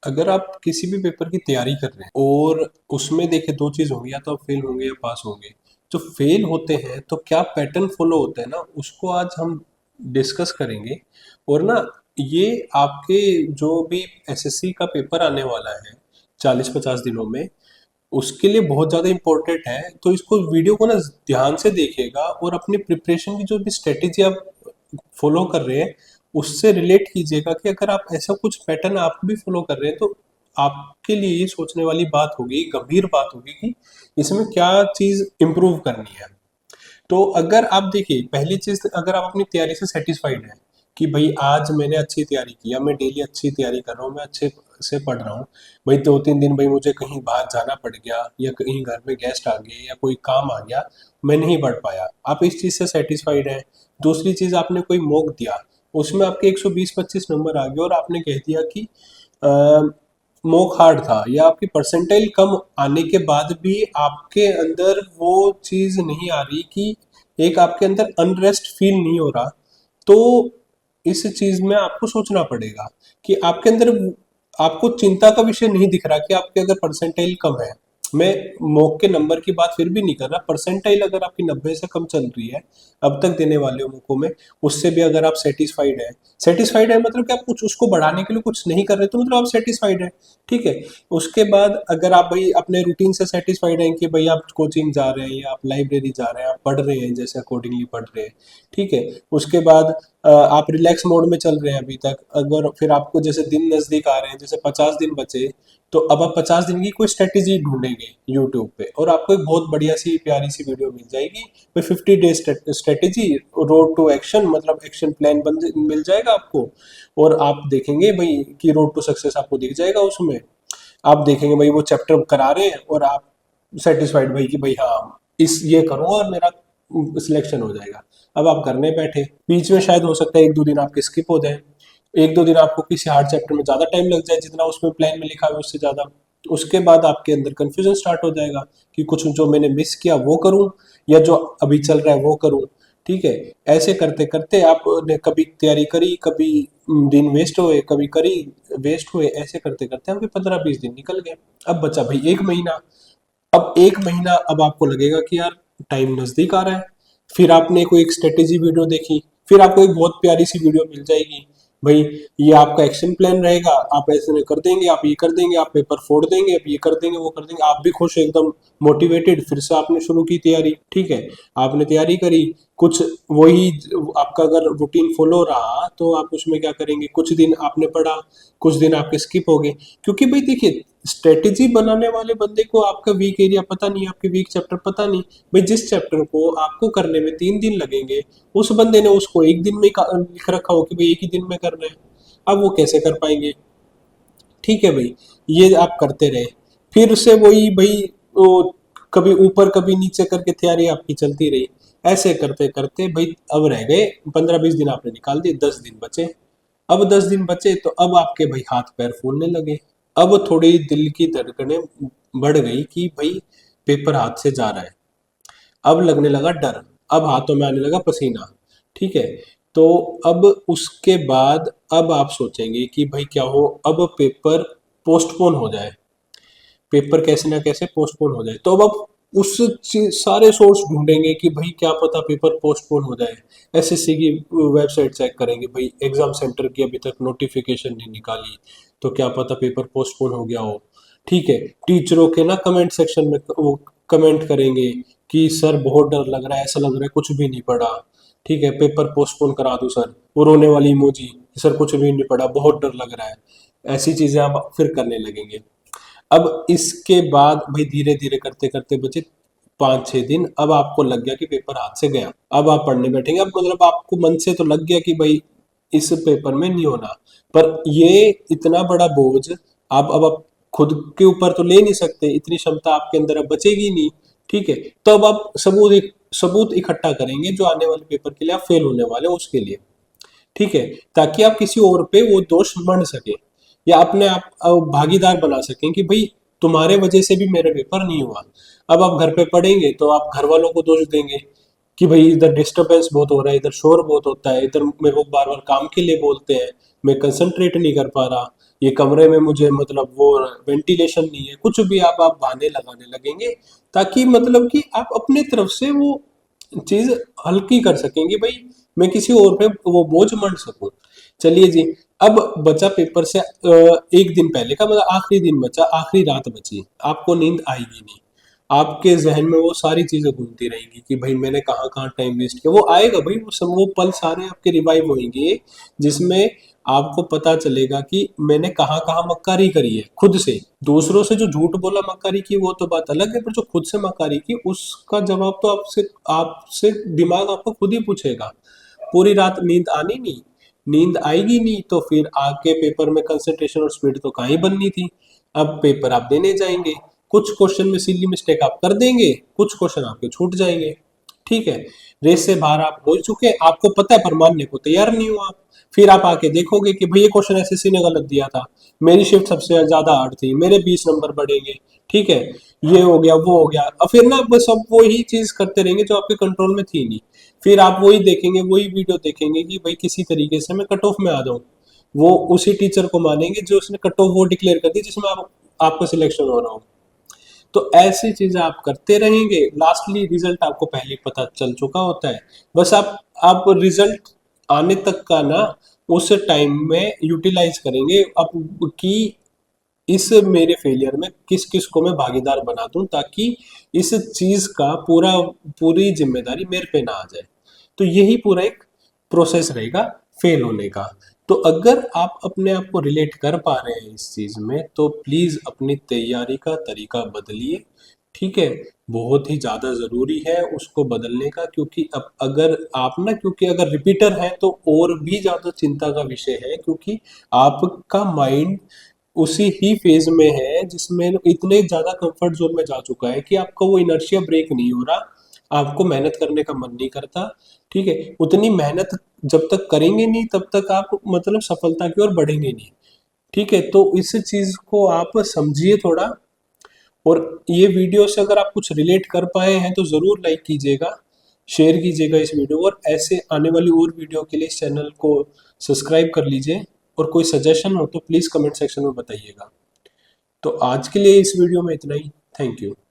अगर आप किसी भी पेपर की तैयारी कर रहे हैं और उसमें देखिए दो चीज होंगी, या तो आप फेल होंगे या पास होंगे। जो फेल होते हैं तो क्या पैटर्न फॉलो होता है ना, उसको आज हम डिस्कस करेंगे। और ना, ये आपके जो भी एसएससी का पेपर आने वाला है 40-50 दिनों में, उसके लिए बहुत ज़्यादा इम्पोर्टेंट है। तो इसको वीडियो को ना ध्यान से देखिएगा और अपनी प्रिपरेशन की जो भी स्ट्रेटेजी आप फॉलो कर रहे हैं उससे रिलेट कीजिएगा कि अगर आप ऐसा कुछ पैटर्न आप भी फॉलो कर रहे हैं तो आपके लिए ये सोचने वाली बात होगी, गंभीर बात होगी कि इसमें क्या चीज़ इम्प्रूव करनी है। तो अगर आप देखिए, पहली चीज, अगर आप अपनी तैयारी से सेटिस्फाइड हैं कि भाई आज मैंने अच्छी तैयारी की, या मैं डेली अच्छी तैयारी कर रहा हूँ, मैं अच्छे से पढ़ रहा हूँ। भाई 2-3 दिन भाई मुझे कहीं बाहर जाना पड़ गया, या कहीं घर में गेस्ट आ गए, या कोई काम आ गया, मैं नहीं पढ़ पाया, आप इस चीज़ से सेटिस्फाइड हैं। दूसरी चीज़, आपने कोई मॉक दिया, उसमें आपके 120-25 नंबर आ गए और आपने कह दिया कि मॉक हार्ड था, या आपकी परसेंटाइल कम आने के बाद भी आपके अंदर वो चीज़ नहीं आ रही कि एक आपके अंदर अनरेस्ट फील नहीं हो रहा। तो इस चीज में आपको सोचना पड़ेगा कि आपके अंदर, आपको चिंता का विषय नहीं दिख रहा कि आपके अगर परसेंटाइल कम है। मैं मॉक के नंबर की बात फिर भी नहीं कर रहा, परसेंटाइल अगर आपकी 90 से कम चल रही है अब तक देने वाले मौकों में, उससे भी अगर आप सेटिस्फाइड है मतलब कि आप कुछ उसको बढ़ाने के लिए कुछ नहीं कर रहे, तो मतलब आप सेटिस्फाइड है। ठीक है। उसके बाद अगर आप भाई अपने रूटीन से सेटिस्फाइड हैं कि भाई आप कोचिंग जा रहे हैं या आप लाइब्रेरी जा रहे हैं, आप पढ़ रहे हैं जैसे अकॉर्डिंगली पढ़ रहे हैं। ठीक है। उसके बाद आप रिलैक्स मोड में चल रहे हैं अभी तक, अगर फिर आपको जैसे दिन नजदीक आ रहे हैं, जैसे 50 दिन बचे, तो अब आप 50 दिन की कोई स्ट्रेटेजी ढूंढेंगे यूट्यूब पे, और आपको एक बहुत बढ़िया सी प्यारी सी वीडियो मिल जाएगी। भाई 50 day strategy, road to action, मतलब एक्शन प्लान बन मिल जाएगा आपको। और आप देखेंगे भाई कि रोड टू सक्सेस आपको दिख जाएगा उसमें। आप देखेंगे भाई वो चैप्टर करा रहे हैं और आप सेटिस्फाइड भाई कि भाई हाँ, इस ये करूँ और मेरा सिलेक्शन हो जाएगा। अब आप करने बैठे, बीच में शायद हो सकता है 1-2 दिन आपके स्किप हो जाए, 1-2 दिन आपको किसी हार्ड चैप्टर में ज्यादा टाइम लग जाए जितना उसमें प्लान में लिखा हुआ है उससे ज्यादा। उसके बाद आपके अंदर कंफ्यूजन स्टार्ट हो जाएगा कि कुछ जो मैंने मिस किया वो करूं, या जो अभी चल रहा है वो करूं। ठीक है। ऐसे करते करते आपने कभी तैयारी करी, कभी दिन वेस्ट हुए, कभी करी वेस्ट हुए, ऐसे करते करते आपके 15-20 दिन निकल गए। अब बचा भाई 1 महीना। अब 1 महीना, अब आपको लगेगा कि यार टाइम नजदीक आ रहा है। फिर आपने कोई एक स्ट्रेटेजी वीडियो देखी, फिर आपको एक बहुत प्यारी सी वीडियो मिल जाएगी। भाई ये आपका एक्शन प्लान रहेगा, आप ऐसे कर देंगे, आप ये कर देंगे, आप पेपर फोड़ देंगे, आप ये कर देंगे, वो कर देंगे, आप भी खुश एकदम मोटिवेटेड, फिर से आपने शुरू की तैयारी। ठीक है। आपने तैयारी करी, कुछ वही आपका अगर रूटीन फॉलो रहा तो आप उसमें क्या करेंगे, कुछ दिन आपने पढ़ा, कुछ दिन आपके स्किप हो गए। क्योंकि भाई देखिए, स्ट्रेटेजी बनाने वाले बंदे को आपका वीक एरिया पता नहीं, आपके वीक चैप्टर पता नहीं। भाई जिस चैप्टर को आपको करने में 3 दिन लगेंगे, उस बंदे ने उसको एक दिन में लिख रखा हो कि भाई एक ही दिन में करना है। अब वो कैसे कर पाएंगे। ठीक है भाई। ये आप करते रहे, फिर से वही भाई, वो कभी ऊपर कभी नीचे करके तैयारी आपकी चलती रही। ऐसे करते करते भाई अब रह गए 15-20 दिन, आपने निकाल दिए, 10 दिन बचे। अब 10 दिन बचे तो अब आपके भाई हाथ पैर फूलने लगे। अब थोड़ी दिल की धड़कनें बढ़ गई कि भाई पेपर हाथ से जा रहा है। अब लगने लगा डर, अब हाथों में आने लगा पसीना। ठीक है। तो अब उसके बाद अब आप सोचेंगे कि भाई क्या हो, अब पेपर पोस्टपोन हो जाए, पेपर कैसे ना कैसे पोस्टपोन हो जाए। तो अब आप उस सारे सोर्स ढूंढेंगे कि भाई क्या पता पेपर पोस्टपोन हो जाए। एसएससी की वेबसाइट चेक करेंगे, भाई एग्जाम सेंटर की अभी तक नोटिफिकेशन नहीं निकाली, तो क्या पता पेपर पोस्टपोन हो गया हो। ठीक है। टीचरों के ना कमेंट सेक्शन में वो कमेंट करेंगे कि सर बहुत डर लग रहा है, ऐसा लग रहा है कुछ भी नहीं पढ़ा। ठीक है, पेपर पोस्टपोन करा दो सर, वो रोने वाली इमोजी, सर कुछ भी नहीं पढ़ा, बहुत डर लग रहा है। ऐसी चीजें आप फिर करने लगेंगे। अब इसके बाद भाई धीरे धीरे करते करते बचे 5-6 दिन, अब आपको लग गया कि पेपर हाथ से गया, अब आप पढ़ने बैठेंगे। अब मतलब आपको मन से तो लग गया कि भाई इस पेपर में नहीं होना, पर ये इतना बड़ा बोझ आप खुद के ऊपर तो ले नहीं सकते, इतनी क्षमता आपके अंदर अब बचेगी नहीं। ठीक है। तो अब आप सबूत इकट्ठा करेंगे जो आने वाले पेपर के लिए आप फेल होने वाले हो उसके लिए। ठीक है। ताकि आप किसी और पे वो दोष मढ़ सके, या अपने आप भागीदार बना सकें कि भाई तुम्हारे वजह से भी मेरा पेपर नहीं हुआ। अब आप घर पे पढ़ेंगे तो आप घर वालों को दोष देंगे कि भाई इधर डिस्टरबेंस बहुत हो रहा है, इधर शोर बहुत होता है, इधर मेरे को बार बार काम के लिए बोलते हैं, मैं कंसंट्रेट नहीं कर पा रहा। ये कमरे में मुझे मतलब वो वेंटिलेशन नहीं है, कुछ भी आप बहाने लगाने लगेंगे, ताकि मतलब कि आप अपने तरफ से वो चीज हल्की कर सकेंगे, भाई मैं किसी और पे वो बोझ मढ़ सकूं। चलिए जी, अब बचा पेपर से एक दिन पहले का, मतलब आखिरी दिन बचा, आखिरी रात बची, आपको नींद आएगी नहीं, आपके जहन में वो सारी चीजें घूमती रहेंगी कि भाई मैंने कहाँ कहाँ टाइम वेस्ट किया। वो आएगा भाई, वो सब वो पल सारे आपके रिवाइव होंगे, जिसमें आपको पता चलेगा कि मैंने कहाँ कहाँ मक्कारी करी है खुद से। दूसरों से जो झूठ बोला मक्कारी की वो तो बात अलग है, पर जो खुद से मक्कारी की उसका जवाब तो आपसे आपसे दिमाग आपको खुद ही पूछेगा। पूरी रात नींद आनी नहीं, नींद आएगी नहीं तो फिर आके पेपर में कंसंट्रेशन और स्पीड तो कहाँ ही बननी थी। अब पेपर आप देने जाएंगे, कुछ क्वेश्चन में सिली मिस्टेक आप कर देंगे, कुछ क्वेश्चन आपके छूट जाएंगे, ठीक है। रेस से बाहर आप हो चुके, आपको पता है पर मानने को तैयार नहीं हो आप। फिर आप आके देखोगे कि भाई ये क्वेश्चन एसएससी ने गलत दिया था, मेरी शिफ्ट सबसे ज्यादा हार्ड थी, मेरे 20 नंबर बढ़ेंगे, ठीक है, ये हो गया वो हो गया। और फिर ना बस अब वही चीज करते रहेंगे जो आपके कंट्रोल में थी नहीं। फिर आप वही देखेंगे, वही वीडियो देखेंगे कि भाई किसी तरीके से मैं कट ऑफ में आ जाऊं। वो उसी टीचर को मानेंगे जो उसने कट ऑफ वो डिक्लेयर कर दी जिसमें आपका सिलेक्शन हो रहा हो। तो ऐसी चीजें आप करते रहेंगे, लास्टली रिजल्ट आपको पहले ही पता चल चुका होता है। बस आप रिजल्ट आने तक का ना उस टाइम में यूटिलाइज करेंगे अब कि इस मेरे फेलियर में किस किस को मैं भागीदार बना दूं, ताकि इस चीज का पूरी जिम्मेदारी मेरे पे ना आ जाए। तो यही पूरा एक प्रोसेस रहेगा फेल होने का। तो अगर आप अपने आप को रिलेट कर पा रहे हैं इस चीज में, तो प्लीज अपनी तैयारी का तरीका बदलिए, ठीक है। बहुत ही ज्यादा जरूरी है उसको बदलने का, क्योंकि अब अगर आप ना, क्योंकि अगर रिपीटर है तो और भी ज्यादा चिंता का विषय है, क्योंकि आपका माइंड उसी ही फेज में है जिसमें इतने ज्यादा कंफर्ट जोन में जा चुका है कि आपका वो इनर्शिया ब्रेक नहीं हो रहा, आपको मेहनत करने का मन नहीं करता, ठीक है। उतनी मेहनत जब तक करेंगे नहीं तब तक आप मतलब सफलता की ओर बढ़ेंगे नहीं, ठीक है। तो इस चीज को आप समझिए थोड़ा। और ये वीडियो से अगर आप कुछ रिलेट कर पाए हैं तो जरूर लाइक कीजिएगा, शेयर कीजिएगा इस वीडियो को, और ऐसे आने वाली और वीडियो के लिए इस चैनल को सब्सक्राइब कर लीजिए। और कोई सजेशन हो तो प्लीज कमेंट सेक्शन में बताइएगा। तो आज के लिए इस वीडियो में इतना ही। Thank you.